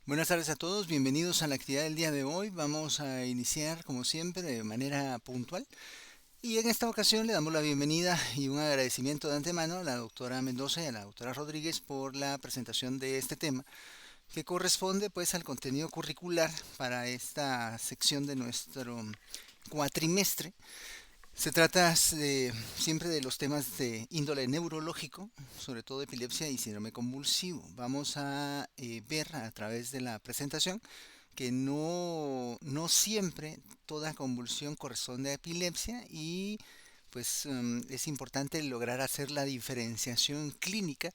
Buenas tardes a todos, bienvenidos a la actividad del día de hoy. Vamos a iniciar como siempre de manera puntual y en esta ocasión le damos la bienvenida y un agradecimiento de antemano a la doctora Mendoza y a la doctora Rodríguez por la presentación de este tema que corresponde pues al contenido curricular para esta sección de nuestro cuatrimestre. Se trata siempre de los temas de índole neurológico, sobre todo epilepsia y síndrome convulsivo. Vamos a ver a través de la presentación que no siempre toda convulsión corresponde a epilepsia y pues es importante lograr hacer la diferenciación clínica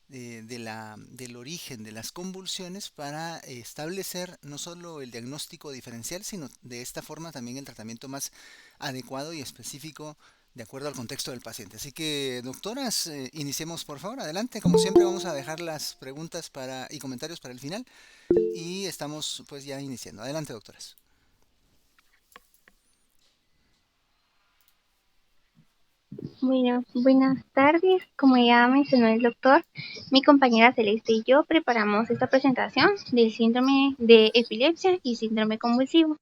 del origen de las convulsiones para establecer no solo el diagnóstico diferencial, sino de esta forma también el tratamiento más adecuado y específico de acuerdo al contexto del paciente. Así que, doctoras, iniciemos por favor. Adelante. Como siempre, vamos a dejar las preguntas y comentarios para el final y estamos pues ya iniciando. Adelante, doctoras. Bueno, buenas tardes. Como ya mencionó el doctor, mi compañera Celeste y yo preparamos esta presentación del síndrome de epilepsia y síndrome convulsivo.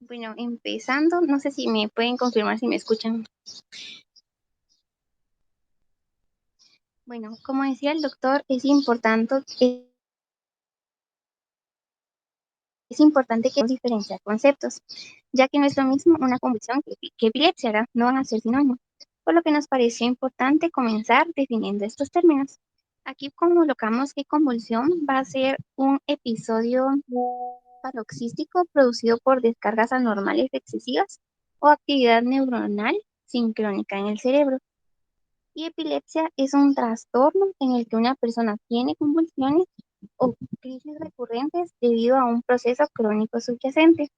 Bueno, empezando, no sé si me pueden confirmar si me escuchan. Bueno, como decía el doctor, es importante que diferenciar conceptos, ya que no es lo mismo una convulsión que epilepsia, ¿verdad? No van a ser sinónimos. Por lo que nos pareció importante comenzar definiendo estos términos. Aquí colocamos que convulsión va a ser un episodio paroxístico producido por descargas anormales excesivas o actividad neuronal sincrónica en el cerebro. Y epilepsia es un trastorno en el que una persona tiene convulsiones o crisis recurrentes debido a un proceso crónico subyacente.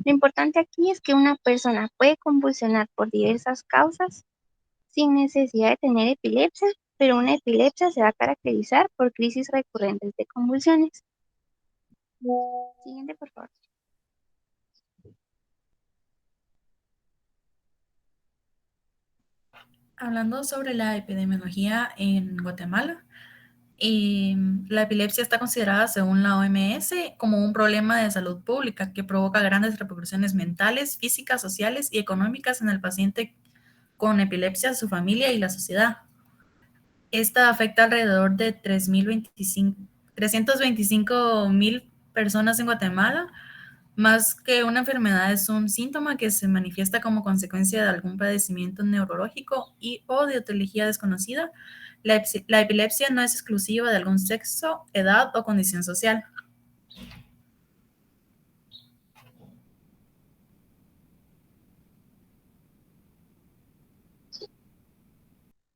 Lo importante aquí es que una persona puede convulsionar por diversas causas sin necesidad de tener epilepsia, pero una epilepsia se va a caracterizar por crisis recurrentes de convulsiones. Siguiente, por favor. Hablando sobre la epidemiología en Guatemala, la epilepsia está considerada, según la OMS, como un problema de salud pública que provoca grandes repercusiones mentales, físicas, sociales y económicas en el paciente con epilepsia, su familia y la sociedad. Esta afecta alrededor de 325,000 personas en Guatemala. Más que una enfermedad, es un síntoma que se manifiesta como consecuencia de algún padecimiento neurológico y o de etiología desconocida. La epilepsia no es exclusiva de algún sexo, edad o condición social.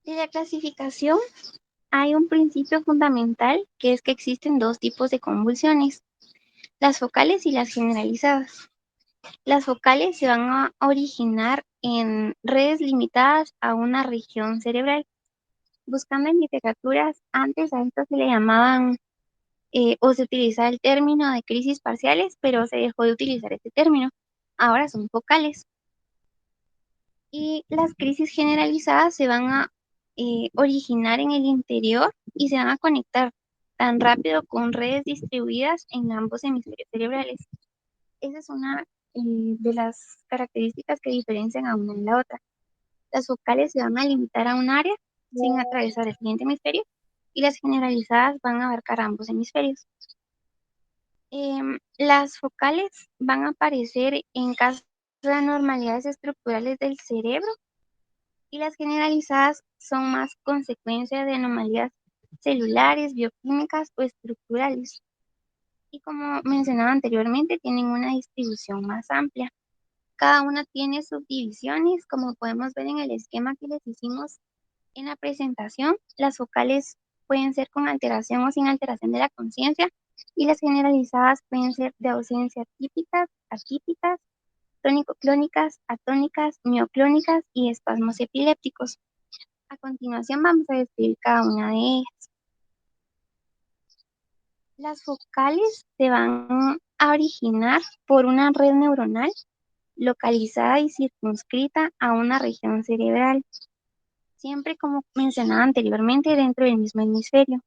De la clasificación hay un principio fundamental que es que existen dos tipos de convulsiones, las focales y las generalizadas. Las focales se van a originar en redes limitadas a una región cerebral. Buscando en literaturas, antes a esto se le llamaban o se utilizaba el término de crisis parciales, pero se dejó de utilizar este término. Ahora son focales. Y las crisis generalizadas se van a originar en el interior y se van a conectar tan rápido con redes distribuidas en ambos hemisferios cerebrales. Esa es una de las características que diferencian a una y la otra. Las focales se van a limitar a un área sin atravesar el siguiente hemisferio y las generalizadas van a abarcar ambos hemisferios. Las focales van a aparecer en caso de anormalidades estructurales del cerebro y las generalizadas son más consecuencia de anomalías celulares, bioquímicas o estructurales. Y como mencionaba anteriormente, tienen una distribución más amplia. Cada una tiene subdivisiones, como podemos ver en el esquema que les hicimos en la presentación. Las focales pueden ser con alteración o sin alteración de la conciencia y las generalizadas pueden ser de ausencia típicas, atípicas, tónico-clónicas, atónicas, mioclónicas y espasmos epilépticos. A continuación vamos a describir cada una de ellas. Las focales se van a originar por una red neuronal localizada y circunscrita a una región cerebral, siempre como mencionaba anteriormente dentro del mismo hemisferio.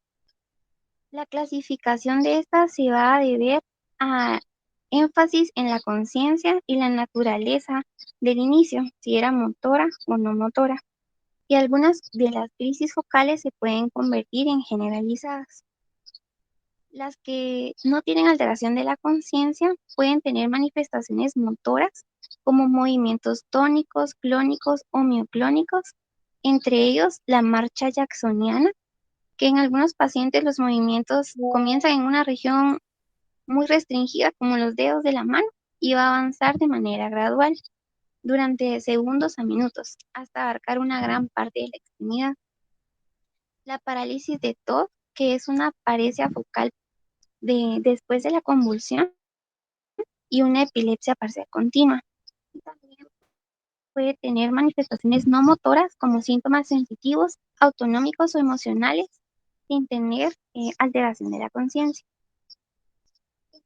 La clasificación de estas se va a deber a énfasis en la conciencia y la naturaleza del inicio, si era motora o no motora. Y algunas de las crisis focales se pueden convertir en generalizadas. Las que no tienen alteración de la conciencia pueden tener manifestaciones motoras como movimientos tónicos, clónicos o mioclónicos, entre ellos la marcha jacksoniana, que en algunos pacientes los movimientos comienzan en una región muy restringida como los dedos de la mano y va a avanzar de manera gradual durante segundos a minutos hasta abarcar una gran parte de la extremidad. La parálisis de Todd, que es una paresia focal después de la convulsión, y una epilepsia parcial continua. Y también puede tener manifestaciones no motoras como síntomas sensitivos, autonómicos o emocionales, sin tener alteración de la conciencia.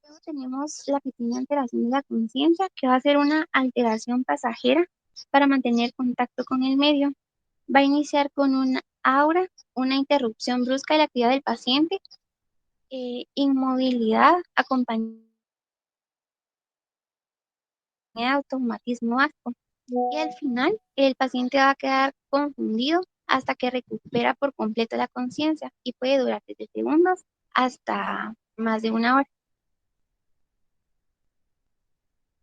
Luego tenemos la pequeña alteración de la conciencia, que va a ser una alteración pasajera para mantener contacto con el medio. Va a iniciar con una aura, una interrupción brusca de la actividad del paciente, inmovilidad acompañada de automatismo básico. Y al final, el paciente va a quedar confundido hasta que recupera por completo la conciencia y puede durar desde segundos hasta más de una hora.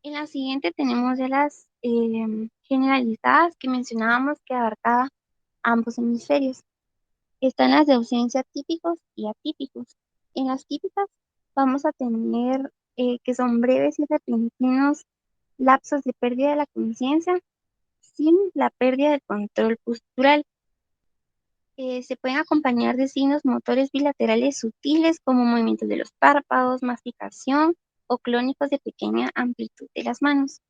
En la siguiente tenemos ya las generalizadas que mencionábamos que abarcaba ambos hemisferios. Están las de ausencia típicos y atípicos. En las típicas vamos a tener que son breves y repentinos lapsos de pérdida de la conciencia sin la pérdida del control postural. Se pueden acompañar de signos motores bilaterales sutiles como movimientos de los párpados, masticación o clónicos de pequeña amplitud de las manos.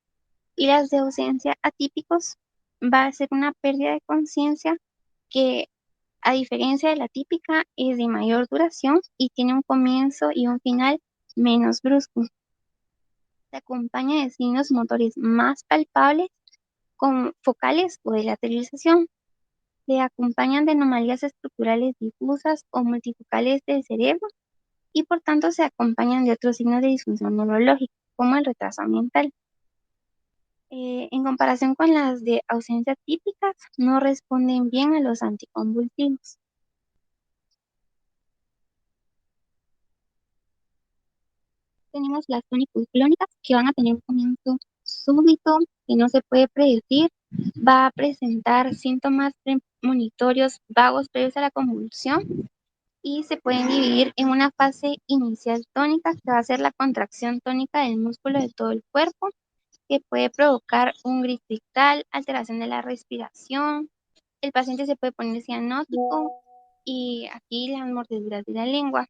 Y las de ausencia atípicos va a ser una pérdida de conciencia que, a diferencia de la típica, es de mayor duración y tiene un comienzo y un final menos brusco. Se acompaña de signos motores más palpables con focales o de lateralización. Se acompañan de anomalías estructurales difusas o multifocales del cerebro y por tanto se acompañan de otros signos de disfunción neurológica, como el retraso ambiental. En comparación con las de ausencia típicas, no responden bien a los anticonvulsivos. Tenemos las tónico-clónicas que van a tener un comienzo súbito que no se puede predecir, va a presentar síntomas premonitorios vagos previos a la convulsión y se pueden dividir en una fase inicial tónica, que va a ser la contracción tónica del músculo de todo el cuerpo, que puede provocar un grito ictal, alteración de la respiración, el paciente se puede poner cianótico y aquí las mordeduras de la lengua.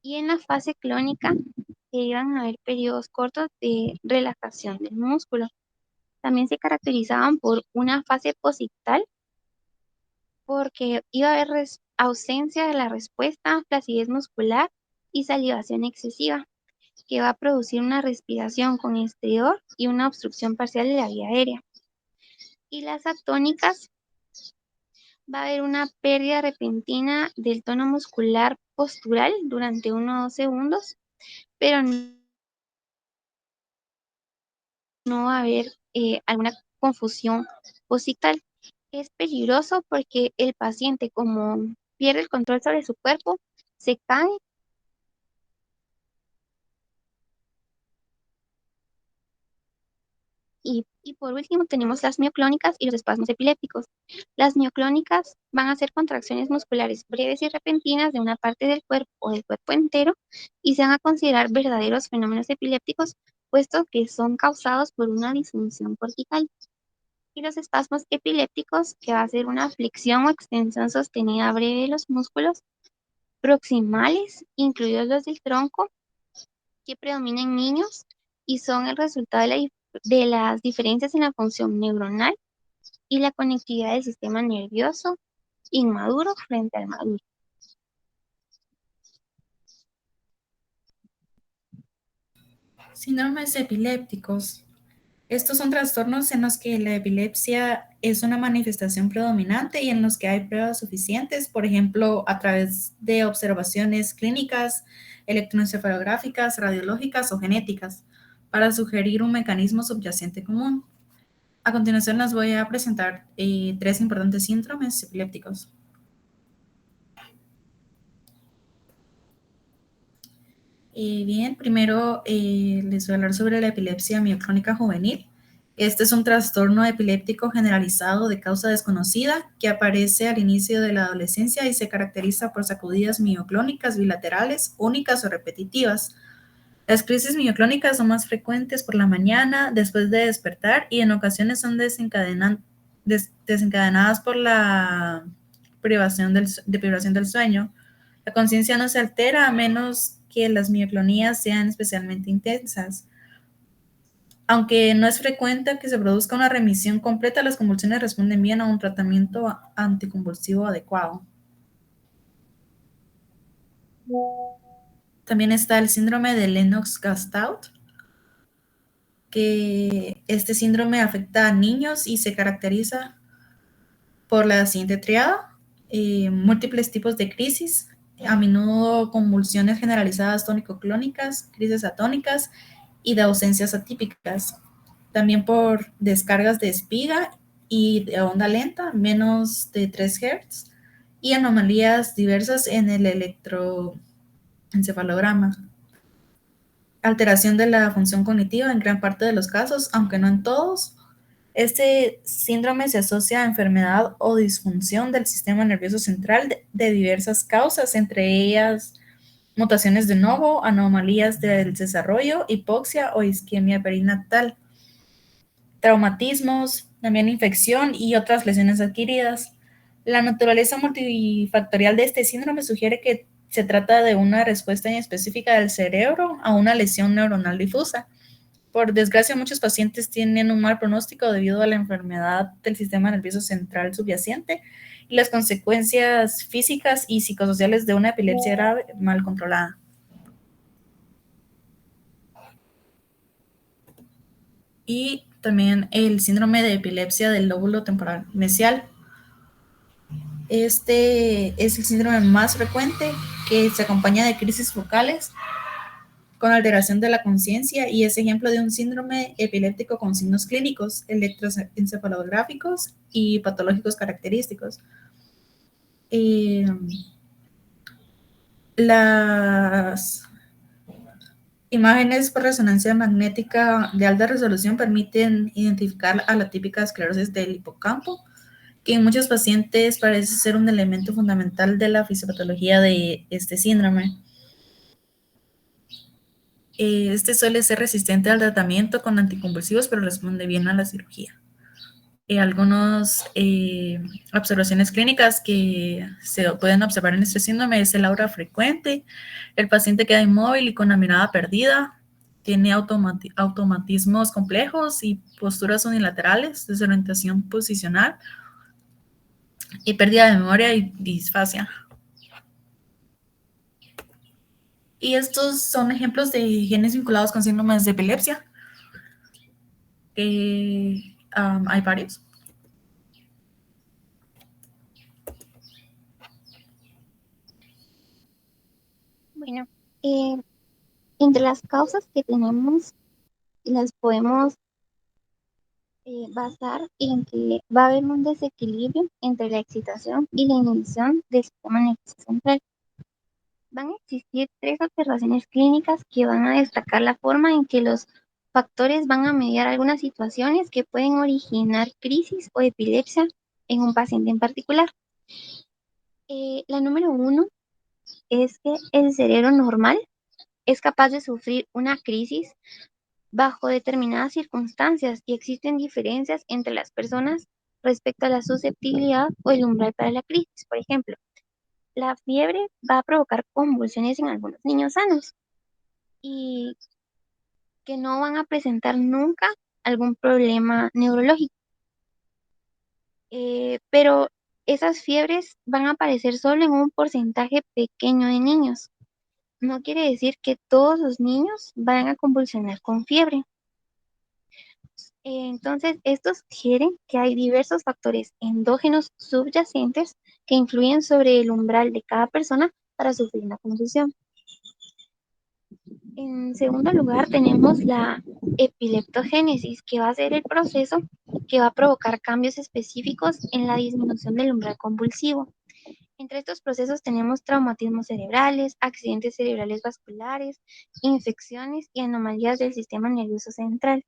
Y en la fase clónica se iban a haber periodos cortos de relajación del músculo. También se caracterizaban por una fase posictal, porque iba a haber ausencia de la respuesta, flacidez muscular y salivación excesiva, que va a producir una respiración con estridor y una obstrucción parcial de la vía aérea. Y las atónicas, va a haber una pérdida repentina del tono muscular postural durante 1 o 2 segundos, pero no va a haber alguna confusión occipital. Es peligroso porque el paciente, como pierde el control sobre su cuerpo, se cae. Y por último tenemos las mioclónicas y los espasmos epilépticos. Las mioclónicas van a ser contracciones musculares breves y repentinas de una parte del cuerpo o del cuerpo entero y se van a considerar verdaderos fenómenos epilépticos, puesto que son causados por una disfunción cortical. Y los espasmos epilépticos, que va a ser una flexión o extensión sostenida breve de los músculos proximales, incluidos los del tronco, que predominan en niños y son el resultado de las diferencias en la función neuronal y la conectividad del sistema nervioso inmaduro frente al maduro. Síndromes epilépticos. Estos son trastornos en los que la epilepsia es una manifestación predominante y en los que hay pruebas suficientes, por ejemplo, a través de observaciones clínicas, electroencefalográficas, radiológicas o genéticas, para sugerir un mecanismo subyacente común. A continuación les voy a presentar tres importantes síndromes epilépticos. Bien, primero les voy a hablar sobre la epilepsia mioclónica juvenil. Este es un trastorno epiléptico generalizado de causa desconocida que aparece al inicio de la adolescencia y se caracteriza por sacudidas mioclónicas bilaterales, únicas o repetitivas. Las crisis mioclónicas son más frecuentes por la mañana, después de despertar, y en ocasiones son desencadenadas por la privación del sueño. La conciencia no se altera a menos que las mioclonías sean especialmente intensas. Aunque no es frecuente que se produzca una remisión completa, las convulsiones responden bien a un tratamiento anticonvulsivo adecuado. También está el síndrome de Lennox-Gastaut, que este síndrome afecta a niños y se caracteriza por la siguiente triada: múltiples tipos de crisis, a menudo convulsiones generalizadas tónico-clónicas, crisis atónicas y de ausencias atípicas. También por descargas de espiga y de onda lenta, menos de 3 Hz, y anomalías diversas en el electroencefalograma. Alteración de la función cognitiva en gran parte de los casos, aunque no en todos. Este síndrome se asocia a enfermedad o disfunción del sistema nervioso central de diversas causas, entre ellas mutaciones de novo, anomalías del desarrollo, hipoxia o isquemia perinatal, traumatismos, también infección y otras lesiones adquiridas. La naturaleza multifactorial de este síndrome sugiere que se trata de una respuesta específica del cerebro a una lesión neuronal difusa. Por desgracia, muchos pacientes tienen un mal pronóstico debido a la enfermedad del sistema nervioso central subyacente y las consecuencias físicas y psicosociales de una epilepsia grave mal controlada. Y también el síndrome de epilepsia del lóbulo temporal mesial. Este es el síndrome más frecuente, que se acompaña de crisis focales con alteración de la conciencia y es ejemplo de un síndrome epiléptico con signos clínicos, electroencefalográficos y patológicos característicos. Las imágenes por resonancia magnética de alta resolución permiten identificar a la típica esclerosis del hipocampo, que en muchos pacientes parece ser un elemento fundamental de la fisiopatología de este síndrome. Este suele ser resistente al tratamiento con anticonvulsivos, pero responde bien a la cirugía. Algunas observaciones clínicas que se pueden observar en este síndrome es el aura frecuente, el paciente queda inmóvil y con la mirada perdida, tiene automatismos complejos y posturas unilaterales, desorientación posicional y pérdida de memoria y disfasia. Y estos son ejemplos de genes vinculados con síndromes de epilepsia. Hay varios. Bueno, entre las causas que tenemos, las podemos basar en que va a haber un desequilibrio entre la excitación y la inhibición del sistema nervioso central. Van a existir tres observaciones clínicas que van a destacar la forma en que los factores van a mediar algunas situaciones que pueden originar crisis o epilepsia en un paciente en particular. La número 1 es que el cerebro normal es capaz de sufrir una crisis bajo determinadas circunstancias y existen diferencias entre las personas respecto a la susceptibilidad o el umbral para la crisis. Por ejemplo, la fiebre va a provocar convulsiones en algunos niños sanos y que no van a presentar nunca algún problema neurológico. Pero esas fiebres van a aparecer solo en un porcentaje pequeño de niños. No quiere decir que todos los niños van a convulsionar con fiebre. Entonces, esto sugiere que hay diversos factores endógenos subyacentes que influyen sobre el umbral de cada persona para sufrir una convulsión. En segundo lugar, tenemos la epileptogénesis, que va a ser el proceso que va a provocar cambios específicos en la disminución del umbral convulsivo. Entre estos procesos tenemos traumatismos cerebrales, accidentes cerebrales vasculares, infecciones y anomalías del sistema nervioso central.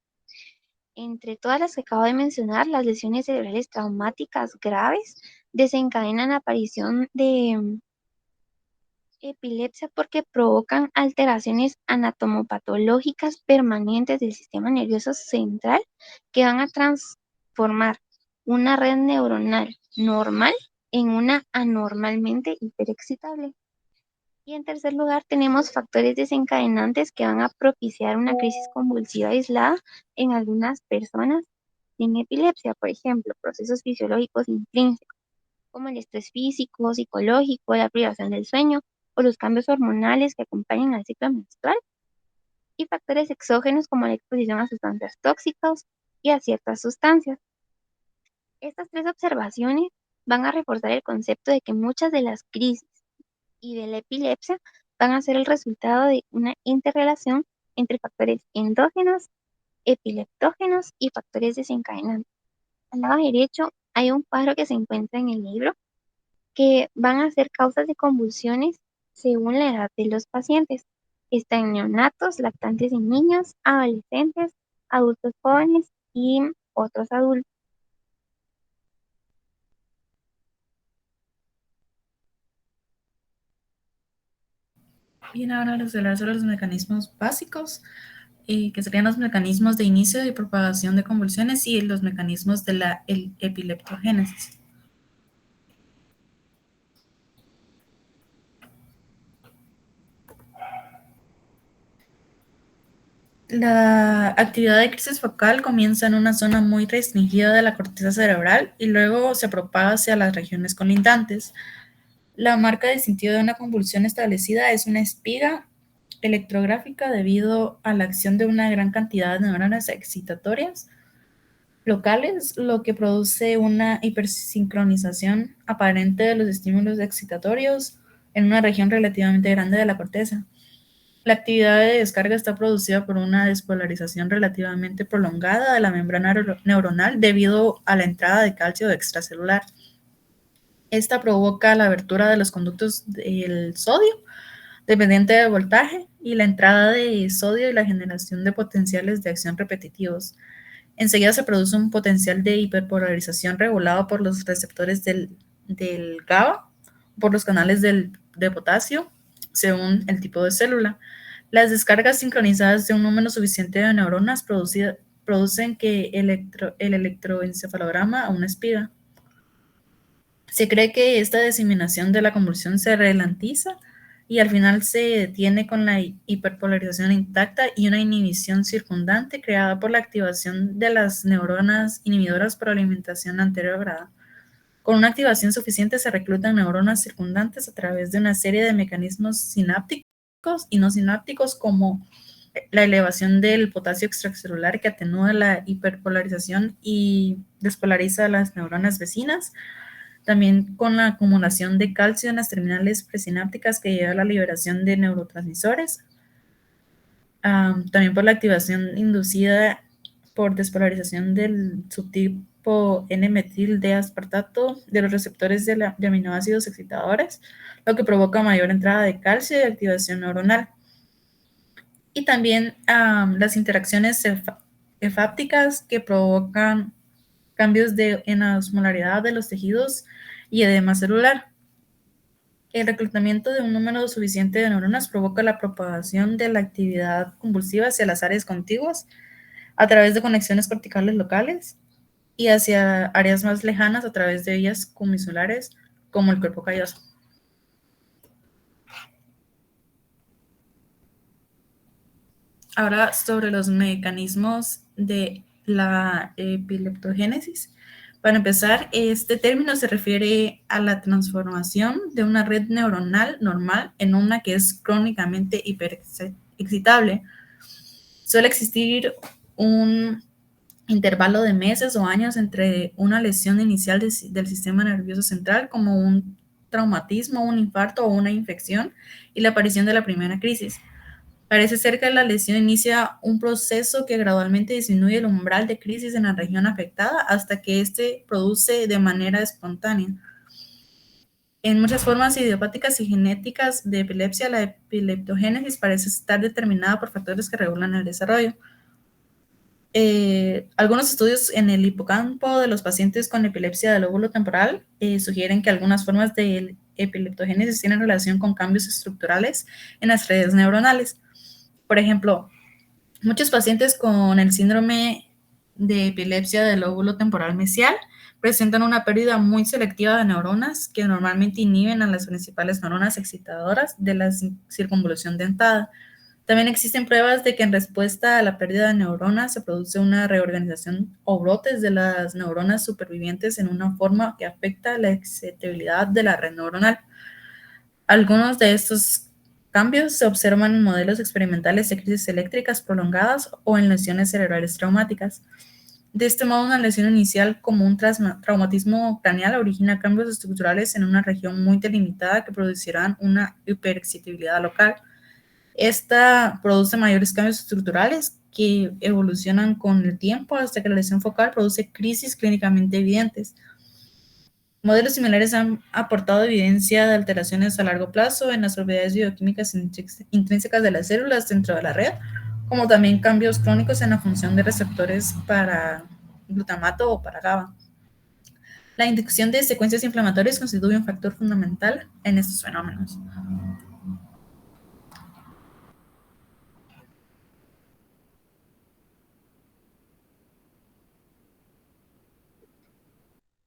Entre todas las que acabo de mencionar, las lesiones cerebrales traumáticas graves desencadenan la aparición de epilepsia porque provocan alteraciones anatomopatológicas permanentes del sistema nervioso central que van a transformar una red neuronal normal en una anormalmente hiperexcitable. Y en tercer lugar, tenemos factores desencadenantes que van a propiciar una crisis convulsiva aislada en algunas personas sin epilepsia, por ejemplo, procesos fisiológicos intrínsecos, como el estrés físico, psicológico, la privación del sueño o los cambios hormonales que acompañan al ciclo menstrual, y factores exógenos como la exposición a sustancias tóxicas y a ciertas sustancias. Estas tres observaciones van a reforzar el concepto de que muchas de las crisis y de la epilepsia van a ser el resultado de una interrelación entre factores endógenos, epileptógenos y factores desencadenantes. Al lado derecho hay un cuadro que se encuentra en el libro que van a ser causas de convulsiones según la edad de los pacientes. Están neonatos, lactantes en niños, adolescentes, adultos jóvenes y otros adultos. Bien, ahora les hablar sobre los mecanismos básicos, que serían los mecanismos de inicio y propagación de convulsiones y los mecanismos de la epileptogénesis. La actividad de crisis focal comienza en una zona muy restringida de la corteza cerebral y luego se propaga hacia las regiones colindantes. La marca distintiva de una convulsión establecida es una espiga electrográfica debido a la acción de una gran cantidad de neuronas excitatorias locales, lo que produce una hipersincronización aparente de los estímulos excitatorios en una región relativamente grande de la corteza. La actividad de descarga está producida por una despolarización relativamente prolongada de la membrana neuronal debido a la entrada de calcio extracelular. Esta provoca la abertura de los conductos del sodio, dependiente del voltaje, y la entrada de sodio y la generación de potenciales de acción repetitivos. Enseguida se produce un potencial de hiperpolarización regulado por los receptores del GABA, por los canales de potasio, según el tipo de célula. Las descargas sincronizadas de un número suficiente de neuronas producen que el electroencefalograma a una espiga. Se cree que esta diseminación de la convulsión se ralentiza y al final se detiene con la hiperpolarización intacta y una inhibición circundante creada por la activación de las neuronas inhibidoras por alimentación anterograda. Con una activación suficiente se reclutan neuronas circundantes a través de una serie de mecanismos sinápticos y no sinápticos, como la elevación del potasio extracelular que atenúa la hiperpolarización y despolariza las neuronas vecinas. También con la acumulación de calcio en las terminales presinápticas que lleva a la liberación de neurotransmisores. También por la activación inducida por despolarización del subtipo N-metil D aspartato de los receptores de aminoácidos excitadores, lo que provoca mayor entrada de calcio y activación neuronal. Y también las interacciones cefápticas que provocan cambios en la osmolaridad de los tejidos y edema celular. El reclutamiento de un número suficiente de neuronas provoca la propagación de la actividad convulsiva hacia las áreas contiguas a través de conexiones corticales locales y hacia áreas más lejanas a través de vías comisulares como el cuerpo calloso. Ahora sobre los mecanismos de la epileptogénesis. Para empezar, este término se refiere a la transformación de una red neuronal normal en una que es crónicamente hiperexcitable. Suele existir un intervalo de meses o años entre una lesión inicial del sistema nervioso central, como un traumatismo, un infarto o una infección, y la aparición de la primera crisis. Parece ser que la lesión inicia un proceso que gradualmente disminuye el umbral de crisis en la región afectada hasta que éste produce de manera espontánea. En muchas formas idiopáticas y genéticas de epilepsia, la epileptogénesis parece estar determinada por factores que regulan el desarrollo. Algunos estudios en el hipocampo de los pacientes con epilepsia del lóbulo temporal sugieren que algunas formas de epileptogénesis tienen relación con cambios estructurales en las redes neuronales. Por ejemplo, muchos pacientes con el síndrome de epilepsia del lóbulo temporal mesial presentan una pérdida muy selectiva de neuronas que normalmente inhiben a las principales neuronas excitadoras de la circunvolución dentada. También existen pruebas de que en respuesta a la pérdida de neuronas se produce una reorganización o brotes de las neuronas supervivientes en una forma que afecta la excitabilidad de la red neuronal. Algunos de estos cambios se observan en modelos experimentales de crisis eléctricas prolongadas o en lesiones cerebrales traumáticas. De este modo, una lesión inicial como un traumatismo craneal origina cambios estructurales en una región muy delimitada que producirán una hiperexcitabilidad local. Esta produce mayores cambios estructurales que evolucionan con el tiempo hasta que la lesión focal produce crisis clínicamente evidentes. Modelos similares han aportado evidencia de alteraciones a largo plazo en las propiedades bioquímicas intrínsecas de las células dentro de la red, como también cambios crónicos en la función de receptores para glutamato o para GABA. La inducción de secuencias inflamatorias constituye un factor fundamental en estos fenómenos.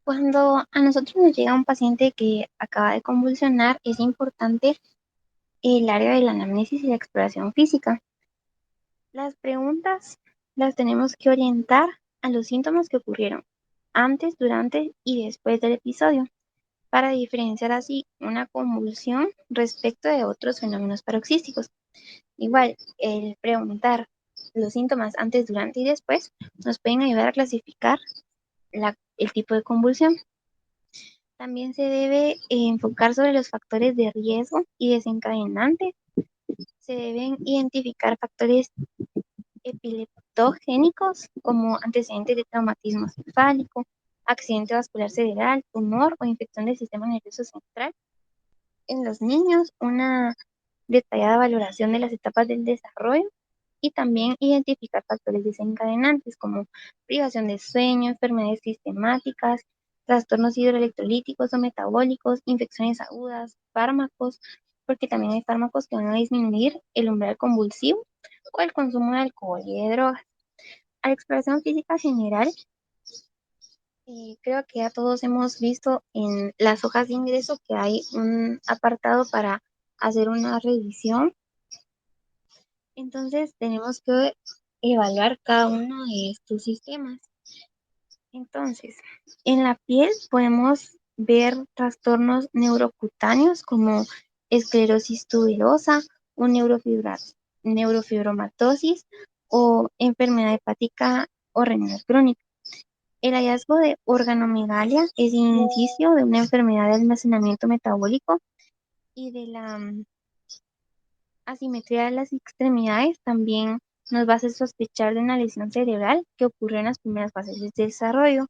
Cuando a nosotros nos llega un paciente que acaba de convulsionar, es importante el área de la anamnesis y la exploración física. Las preguntas las tenemos que orientar a los síntomas que ocurrieron antes, durante y después del episodio, para diferenciar así una convulsión respecto de otros fenómenos paroxísticos. Igual, el preguntar los síntomas antes, durante y después nos pueden ayudar a clasificar el tipo de convulsión. También se debe enfocar sobre los factores de riesgo y desencadenantes. Se deben identificar factores epileptogénicos como antecedentes de traumatismo cefálico, accidente vascular cerebral, tumor o infección del sistema nervioso central. En los niños, una detallada valoración de las etapas del desarrollo y también identificar factores desencadenantes como privación de sueño, enfermedades sistemáticas, trastornos hidroelectrolíticos o metabólicos, infecciones agudas, fármacos, porque también hay fármacos que van a disminuir el umbral convulsivo o el consumo de alcohol y de drogas. A la exploración física general, creo que ya todos hemos visto en las hojas de ingreso que hay un apartado para hacer una revisión. Entonces tenemos que evaluar cada uno de estos sistemas. Entonces, en la piel podemos ver trastornos neurocutáneos como esclerosis tuberosa o neurofibromatosis o enfermedad hepática o renal crónica. El hallazgo de organomegalia es indicio de una enfermedad de almacenamiento metabólico y de la asimetría de las extremidades también nos va a hacer sospechar de una lesión cerebral que ocurrió en las primeras fases de desarrollo.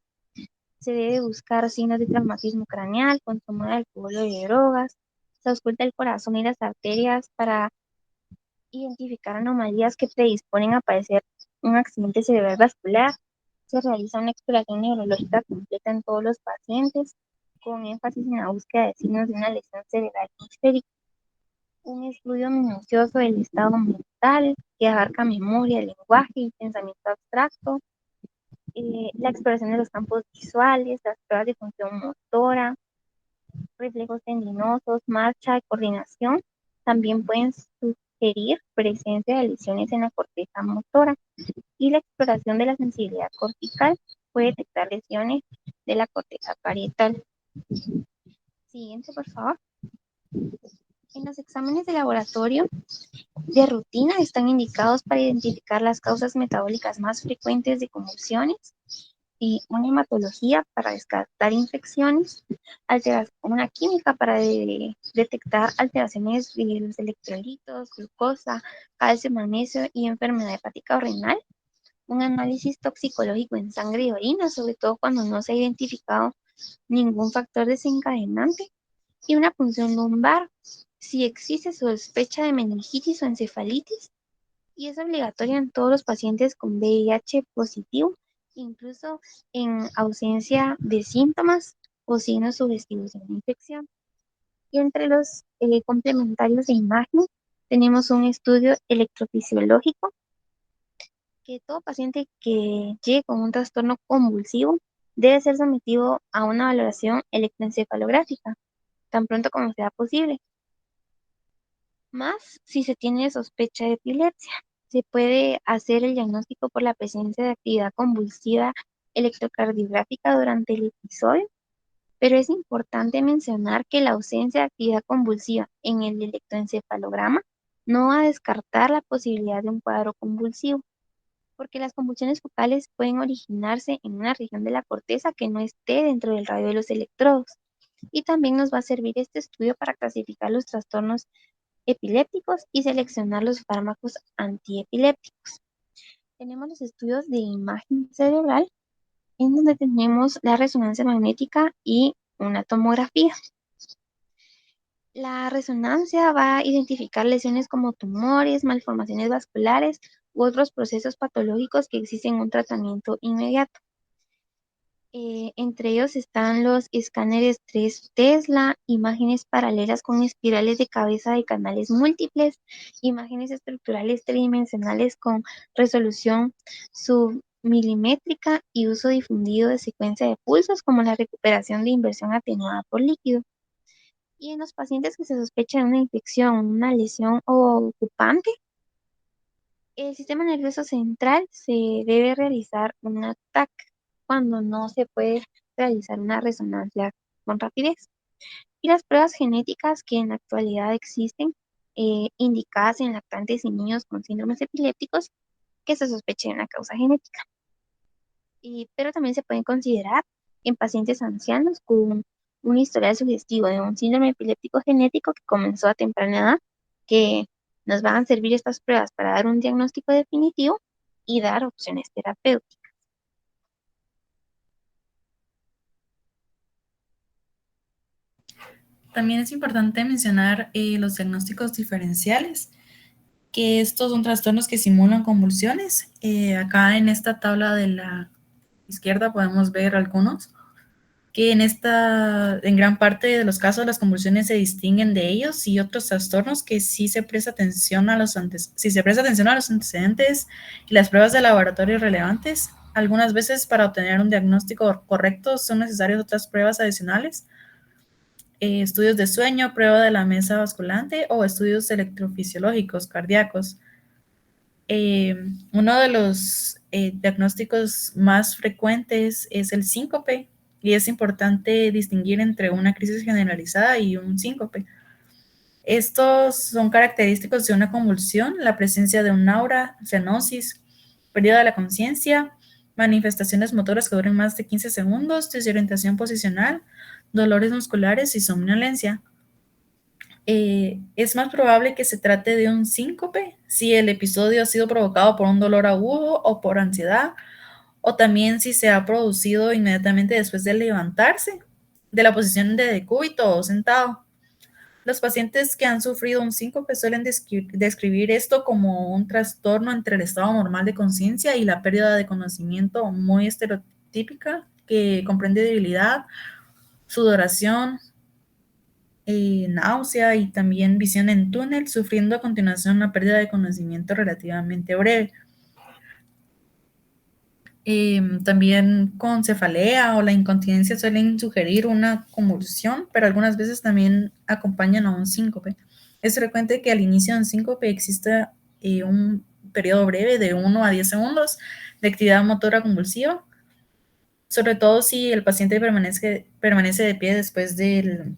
Se debe buscar signos de traumatismo craneal, consumo de alcohol o de drogas. Se ausculta el corazón y las arterias para identificar anomalías que predisponen a padecer un accidente cerebral vascular. Se realiza una exploración neurológica completa en todos los pacientes, con énfasis en la búsqueda de signos de una lesión cerebral hemisférica. Un estudio minucioso del estado mental que abarca memoria, lenguaje y pensamiento abstracto, la exploración de los campos visuales, las pruebas de función motora, reflejos tendinosos, marcha y coordinación, también pueden sugerir presencia de lesiones en la corteza motora, y la exploración de la sensibilidad cortical puede detectar lesiones de la corteza parietal. Siguiente, por favor. En los exámenes de laboratorio de rutina están indicados para identificar las causas metabólicas más frecuentes de convulsiones y una hematología para descartar infecciones, una química para detectar alteraciones de los electrolitos, glucosa, calcio, magnesio y enfermedad hepática o renal, un análisis toxicológico en sangre y orina, sobre todo cuando no se ha identificado ningún factor desencadenante, y una punción lumbar si existe sospecha de meningitis o encefalitis, y es obligatoria en todos los pacientes con VIH positivo, incluso en ausencia de síntomas o signos sugestivos de una infección. Y entre los complementarios de imagen tenemos un estudio electrofisiológico que todo paciente que llegue con un trastorno convulsivo debe ser sometido a una valoración electroencefalográfica tan pronto como sea posible, más si se tiene sospecha de epilepsia. Se puede hacer el diagnóstico por la presencia de actividad convulsiva electrocardiográfica durante el episodio, pero es importante mencionar que la ausencia de actividad convulsiva en el electroencefalograma no va a descartar la posibilidad de un cuadro convulsivo, porque las convulsiones focales pueden originarse en una región de la corteza que no esté dentro del radio de los electrodos. Y también nos va a servir este estudio para clasificar los trastornos epilépticos y seleccionar los fármacos antiepilépticos. Tenemos los estudios de imagen cerebral, en donde tenemos la resonancia magnética y una tomografía. La resonancia va a identificar lesiones como tumores, malformaciones vasculares u otros procesos patológicos que exigen un tratamiento inmediato. Entre ellos están los escáneres 3 Tesla, imágenes paralelas con espirales de cabeza de canales múltiples, imágenes estructurales tridimensionales con resolución submilimétrica y uso difundido de secuencia de pulsos, como la recuperación de inversión atenuada por líquido. Y en los pacientes que se sospecha de una infección, una lesión o ocupante, el sistema nervioso central se debe realizar un TAC cuando no se puede realizar una resonancia con rapidez. Y las pruebas genéticas que en la actualidad existen, indicadas en lactantes y niños con síndromes epilépticos, que se sospeche de una causa genética. Pero también se pueden considerar en pacientes ancianos con un historial sugestivo de un síndrome epiléptico genético que comenzó a temprana edad, que nos van a servir estas pruebas para dar un diagnóstico definitivo y dar opciones terapéuticas. También es importante mencionar los diagnósticos diferenciales, que estos son trastornos que simulan convulsiones. Acá en esta tabla de la izquierda podemos ver algunos, que en gran parte de los casos las convulsiones se distinguen de ellos, y otros trastornos que sí se presta atención a los antecedentes y las pruebas de laboratorio relevantes. Algunas veces para obtener un diagnóstico correcto son necesarias otras pruebas adicionales, estudios de sueño, prueba de la mesa basculante o estudios electrofisiológicos cardíacos. Uno de los diagnósticos más frecuentes es el síncope, y es importante distinguir entre una crisis generalizada y un síncope. Estos son característicos de una convulsión: la presencia de un aura, cianosis, pérdida de la conciencia, manifestaciones motoras que duren más de 15 segundos, desorientación posicional, dolores musculares y somnolencia. Es más probable que se trate de un síncope si el episodio ha sido provocado por un dolor agudo o por ansiedad, o también si se ha producido inmediatamente después de levantarse de la posición de decúbito o sentado. Los pacientes que han sufrido un síncope suelen describir esto como un trastorno entre el estado normal de conciencia y la pérdida de conocimiento muy estereotípica, que comprende debilidad, sudoración, náusea y también visión en túnel, sufriendo a continuación una pérdida de conocimiento relativamente breve. También con cefalea o la incontinencia suelen sugerir una convulsión, pero algunas veces también acompañan a un síncope. Es frecuente que al inicio de un síncope exista un periodo breve de 1 a 10 segundos de actividad motora convulsiva, sobre todo si el paciente permanece de pie después del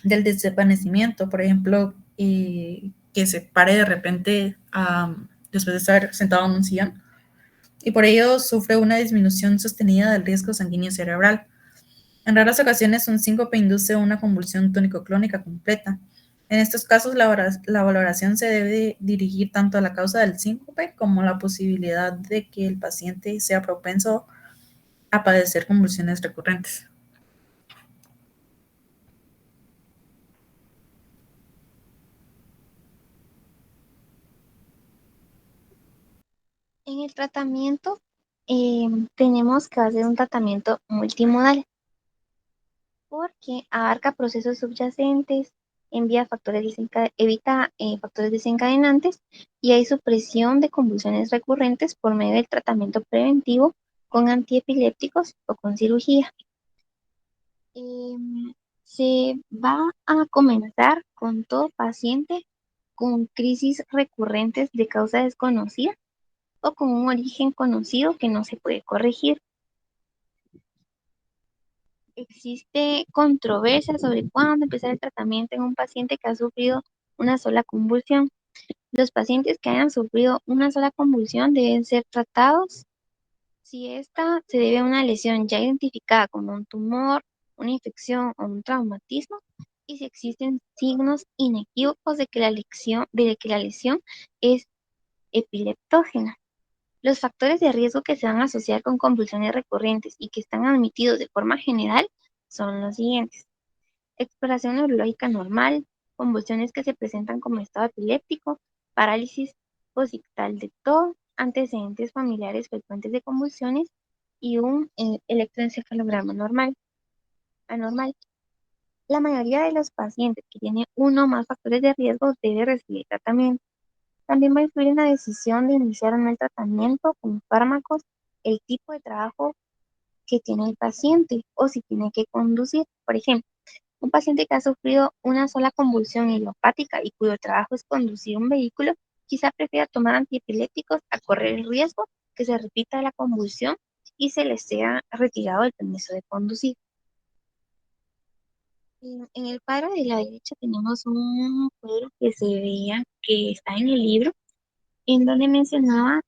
desvanecimiento. Por ejemplo, que se pare de repente después de estar sentado en un sillón y por ello sufre una disminución sostenida del riesgo sanguíneo cerebral. En raras ocasiones, un síncope induce una convulsión tónico-clónica completa. En estos casos, la valoración se debe dirigir tanto a la causa del síncope como a la posibilidad de que el paciente sea propenso a padecer convulsiones recurrentes. En el tratamiento tenemos que hacer un tratamiento multimodal porque abarca procesos subyacentes, evita factores desencadenantes y hay supresión de convulsiones recurrentes por medio del tratamiento preventivo con antiepilépticos o con cirugía. Se va a comenzar con todo paciente con crisis recurrentes de causa desconocida o con un origen conocido que no se puede corregir. Existe controversia sobre cuándo empezar el tratamiento en un paciente que ha sufrido una sola convulsión. Los pacientes que hayan sufrido una sola convulsión deben ser tratados si esta se debe a una lesión ya identificada como un tumor, una infección o un traumatismo, y si existen signos inequívocos de que la lesión es epileptógena. Los factores de riesgo que se van a asociar con convulsiones recurrentes y que están admitidos de forma general son los siguientes: exploración neurológica normal, convulsiones que se presentan como estado epiléptico, parálisis occipital de TOO, antecedentes familiares frecuentes de convulsiones y un electroencefalograma anormal. La mayoría de los pacientes que tienen uno o más factores de riesgo debe recibir tratamiento. También va a influir en la decisión de iniciar o no el tratamiento con fármacos, el tipo de trabajo que tiene el paciente o si tiene que conducir. Por ejemplo, un paciente que ha sufrido una sola convulsión idiopática y cuyo trabajo es conducir un vehículo, quizá prefiera tomar antiepilépticos a correr el riesgo que se repita la convulsión y se le sea retirado el permiso de conducir. En el cuadro de la derecha tenemos un cuadro que se veía que está en el libro, en donde mencionaba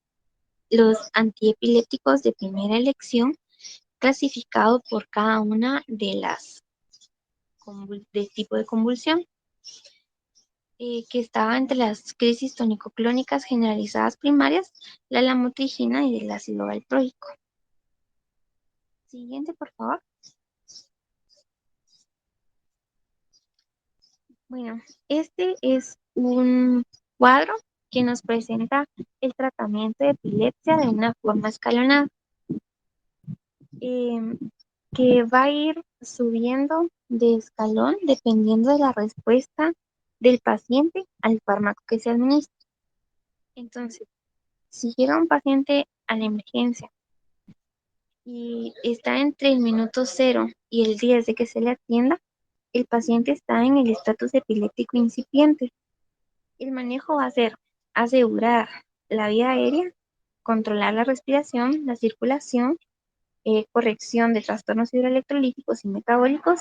los antiepilépticos de primera elección clasificados por cada una de las del tipo de convulsión, que estaba entre las crisis tónico-clónicas generalizadas primarias, la lamotrigina y el ácido valproico. Siguiente, por favor. Bueno, este es un cuadro que nos presenta el tratamiento de epilepsia de una forma escalonada, que va a ir subiendo de escalón dependiendo de la respuesta del paciente al fármaco que se administra. Entonces, si llega un paciente a la emergencia y está entre el minuto 0 y el 10 de que se le atienda, el paciente está en el estatus epiléptico incipiente. El manejo va a ser asegurar la vía aérea, controlar la respiración, la circulación, corrección de trastornos hidroelectrolíticos y metabólicos,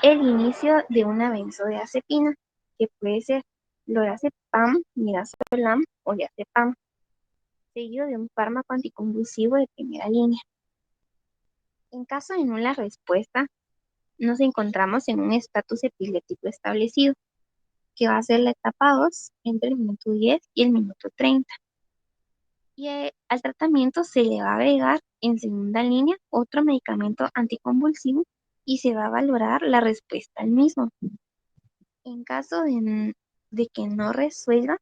el inicio de una benzodiazepina, que puede ser lorazepam, midazolam o diazepam, seguido de un fármaco anticonvulsivo de primera línea. En caso de nula respuesta, nos encontramos en un estatus epiléptico establecido, que va a ser la etapa 2 entre el minuto 10 y el minuto 30. Y al tratamiento se le va a agregar en segunda línea otro medicamento anticonvulsivo y se va a valorar la respuesta al mismo. En caso de que no resuelva,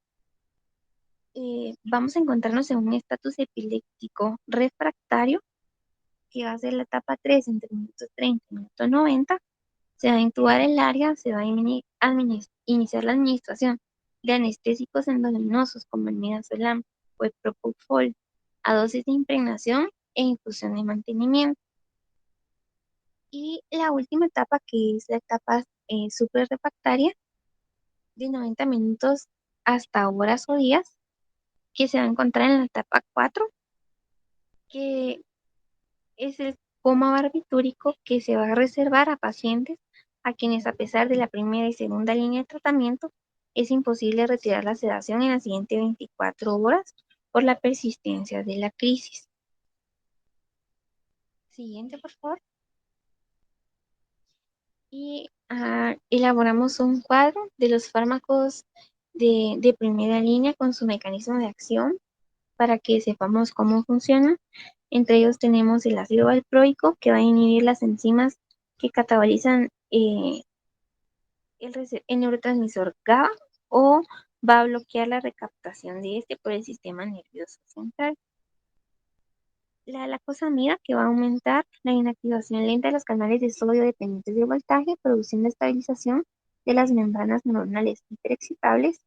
vamos a encontrarnos en un estatus epiléptico refractario, que va a ser la etapa 3 entre el minuto 30 y el minuto 90. Se va a intubar el área, se va a iniciar la administración de anestésicos endovenosos como el midazolam o el propofol a dosis de impregnación e infusión de mantenimiento. Y la última etapa, que es la etapa suprarrefractaria, de 90 minutos hasta horas o días, que se va a encontrar en la etapa 4, que es el coma barbitúrico, que se va a reservar a pacientes a quienes, a pesar de la primera y segunda línea de tratamiento, es imposible retirar la sedación en las siguientes 24 horas por la persistencia de la crisis. Siguiente, por favor. Y elaboramos un cuadro de los fármacos de primera línea con su mecanismo de acción para que sepamos cómo funciona. Entre ellos tenemos el ácido valproico, que va a inhibir las enzimas que catabolizan el neurotransmisor GABA, o va a bloquear la recaptación de este por el sistema nervioso central. La lacosamida, que va a aumentar la inactivación lenta de los canales de sodio dependientes de voltaje, produciendo estabilización de las membranas neuronales hiperexcitables.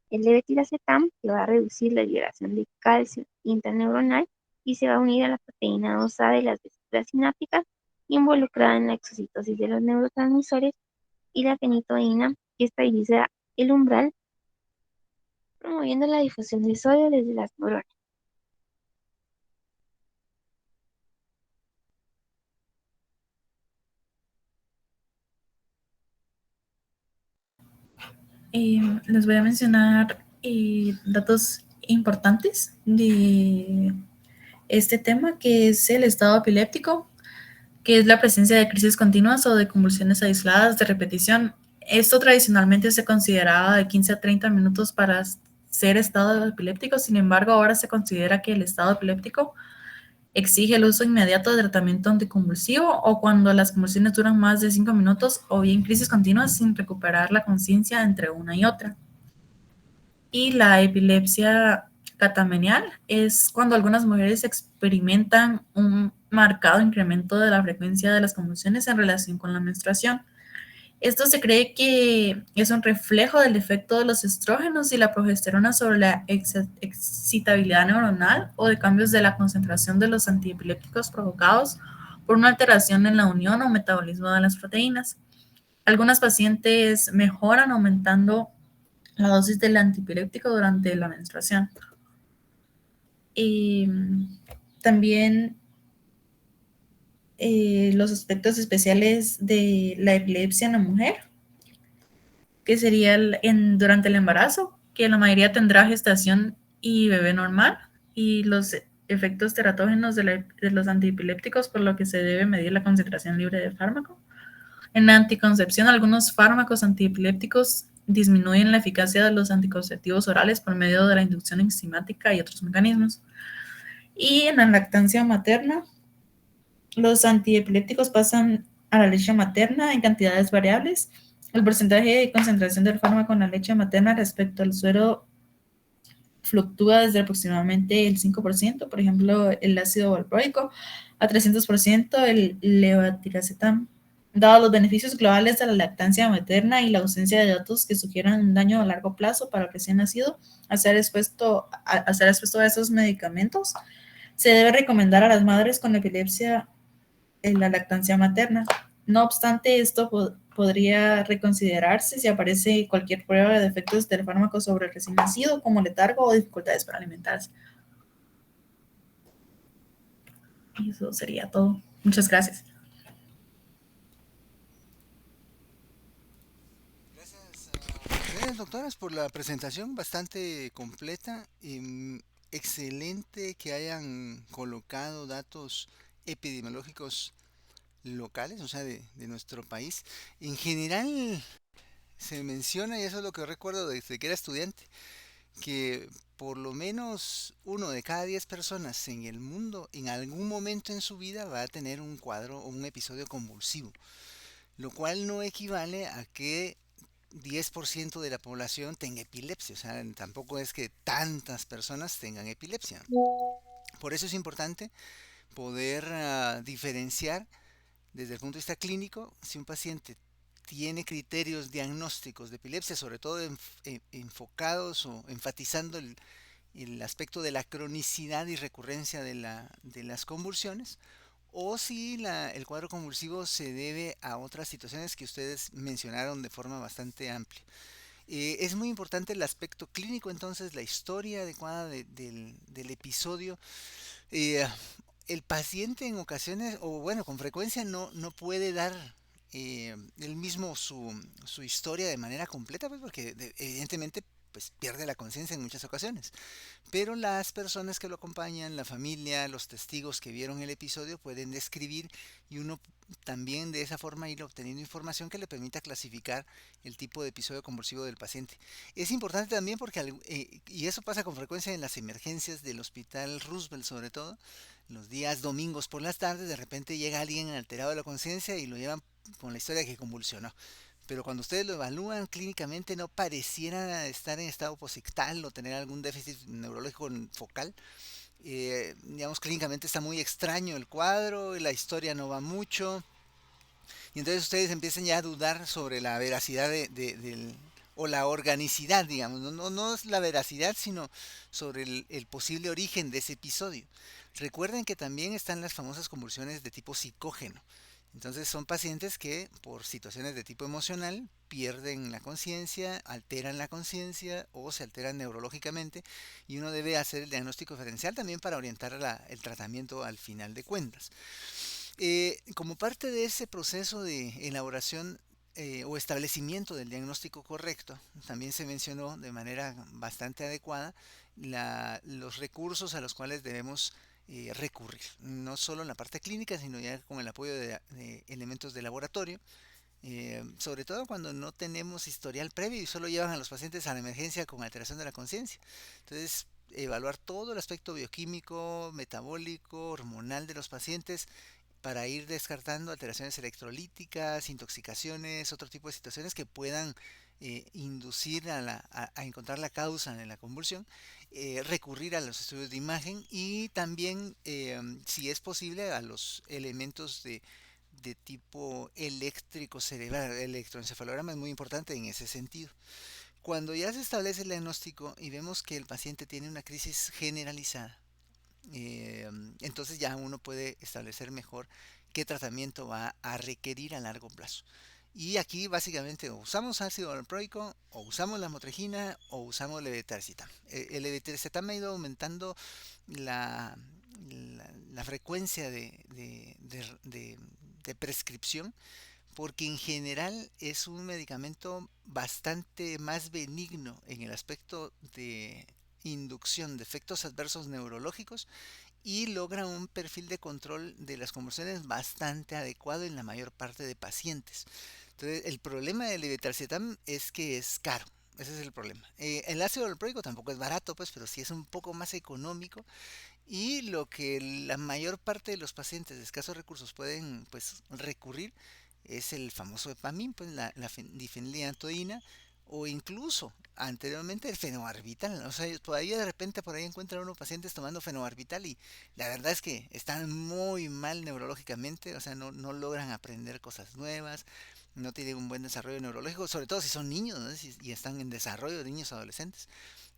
El levetiracetam, que va a reducir la liberación de calcio intraneuronal y se va a unir a la proteína 2A de las vesículas sinápticas involucrada en la exocitosis de los neurotransmisores, y la fenitoína, que estabiliza el umbral, promoviendo la difusión de sodio desde las neuronas. Les voy a mencionar datos importantes de este tema, que es el estado epiléptico, que es la presencia de crisis continuas o de convulsiones aisladas de repetición. Esto tradicionalmente se consideraba de 15 a 30 minutos para ser estado epiléptico. Sin embargo, ahora se considera que el estado epiléptico exige el uso inmediato de tratamiento anticonvulsivo, o cuando las convulsiones duran más de 5 minutos, o bien crisis continuas sin recuperar la conciencia entre una y otra. Y la epilepsia catamenial es cuando algunas mujeres experimentan un marcado incremento de la frecuencia de las convulsiones en relación con la menstruación. Esto se cree que es un reflejo del efecto de los estrógenos y la progesterona sobre la excitabilidad neuronal, o de cambios de la concentración de los antiepilépticos provocados por una alteración en la unión o metabolismo de las proteínas. Algunas pacientes mejoran aumentando la dosis del antiepiléptico durante la menstruación. Y también los aspectos especiales de la epilepsia en la mujer, que sería durante el embarazo, que la mayoría tendrá gestación y bebé normal, y los efectos teratógenos de los antiepilépticos, por lo que se debe medir la concentración libre de fármaco. En la anticoncepción, algunos fármacos antiepilépticos disminuyen la eficacia de los anticonceptivos orales por medio de la inducción enzimática y otros mecanismos. Y en la lactancia materna, los antiepilépticos pasan a la leche materna en cantidades variables. El porcentaje de concentración del fármaco en la leche materna respecto al suero fluctúa desde aproximadamente el 5%, por ejemplo, el ácido valproico, a 300% el levetiracetam. Dado los beneficios globales de la lactancia materna y la ausencia de datos que sugieran un daño a largo plazo para el recién nacido a ser expuesto a esos medicamentos, se debe recomendar a las madres con epilepsia en la lactancia materna. No obstante, esto podría reconsiderarse si aparece cualquier prueba de efectos del fármaco sobre el recién nacido, como letargo o dificultades para alimentarse. Y eso sería todo. Muchas gracias. Gracias, doctoras, por la presentación bastante completa. Excelente que hayan colocado datos epidemiológicos locales, o sea, de nuestro país. En general se menciona, y eso es lo que recuerdo desde que era estudiante, que por lo menos 1 de cada 10 personas en el mundo en algún momento en su vida va a tener un cuadro o un episodio convulsivo, lo cual no equivale a que 10% de la población tenga epilepsia, o sea, tampoco es que tantas personas tengan epilepsia. Por eso es importante poder diferenciar desde el punto de vista clínico si un paciente tiene criterios diagnósticos de epilepsia, sobre todo enfocados o enfatizando el aspecto de la cronicidad y recurrencia de las convulsiones, o si el cuadro convulsivo se debe a otras situaciones que ustedes mencionaron de forma bastante amplia. Es muy importante el aspecto clínico, entonces, la historia adecuada del episodio. Eh, el paciente en ocasiones, o bueno, con frecuencia no puede dar él mismo su historia de manera completa, pues porque evidentemente pues pierde la conciencia en muchas ocasiones. Pero las personas que lo acompañan, la familia, los testigos que vieron el episodio pueden describir y uno también de esa forma ir obteniendo información que le permita clasificar el tipo de episodio convulsivo del paciente. Es importante también porque, y eso pasa con frecuencia en las emergencias del Hospital Roosevelt sobre todo, los días domingos por las tardes, de repente llega alguien alterado de la conciencia y lo llevan con la historia de que convulsionó. Pero cuando ustedes lo evalúan clínicamente no pareciera estar en estado posictal o tener algún déficit neurológico focal. Digamos, clínicamente está muy extraño el cuadro, la historia no va mucho. Y entonces ustedes empiezan ya a dudar sobre la veracidad o la organicidad, digamos. No es la veracidad, sino sobre el posible origen de ese episodio. Recuerden que también están las famosas convulsiones de tipo psicógeno. Entonces son pacientes que por situaciones de tipo emocional pierden la conciencia, alteran la conciencia o se alteran neurológicamente y uno debe hacer el diagnóstico diferencial también para orientar el tratamiento al final de cuentas. Como parte de ese proceso de elaboración o establecimiento del diagnóstico correcto, también se mencionó de manera bastante adecuada los recursos a los cuales debemos recurrir, no solo en la parte clínica, sino ya con el apoyo de elementos de laboratorio, sobre todo cuando no tenemos historial previo y solo llevan a los pacientes a la emergencia con alteración de la conciencia. Entonces, evaluar todo el aspecto bioquímico, metabólico, hormonal de los pacientes para ir descartando alteraciones electrolíticas, intoxicaciones, otro tipo de situaciones que puedan inducir a encontrar la causa en la convulsión, recurrir a los estudios de imagen y también, si es posible, a los elementos de tipo eléctrico cerebral. El electroencefalograma es muy importante en ese sentido. Cuando ya se establece el diagnóstico y vemos que el paciente tiene una crisis generalizada, entonces ya uno puede establecer mejor qué tratamiento va a requerir a largo plazo. Y aquí básicamente o usamos ácido valproico, o usamos la motrigina, o usamos levetiracetam. El levetiracetam ha ido aumentando la, la frecuencia de prescripción porque en general es un medicamento bastante más benigno en el aspecto de inducción de efectos adversos neurológicos y logra un perfil de control de las convulsiones bastante adecuado en la mayor parte de pacientes. Entonces, el problema del levetiracetam es que es caro. Ese es el problema. El ácido valproico tampoco es barato, pues, pero sí es un poco más económico. Y lo que la mayor parte de los pacientes de escasos recursos pueden, pues, recurrir es el famoso Epamin, pues, la difeniliatoína, o incluso anteriormente el fenobarbital. O sea, todavía de repente por ahí encuentra uno pacientes tomando fenobarbital y la verdad es que están muy mal neurológicamente, o sea, no logran aprender cosas nuevas, no tienen un buen desarrollo neurológico, sobre todo si son niños, ¿no? Y están en desarrollo, niños adolescentes.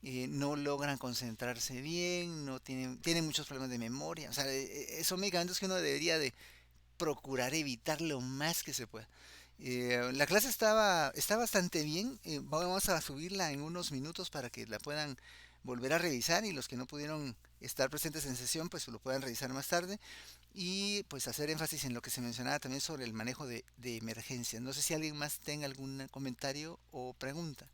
No logran concentrarse bien, no tienen muchos problemas de memoria. O sea, son medicamentos que uno debería de procurar evitar lo más que se pueda. La clase está bastante bien. Vamos a subirla en unos minutos para que la puedan volver a revisar y los que no pudieron estar presentes en sesión pues lo puedan revisar más tarde y pues hacer énfasis en lo que se mencionaba también sobre el manejo de emergencias. No sé si alguien más tenga algún comentario o pregunta.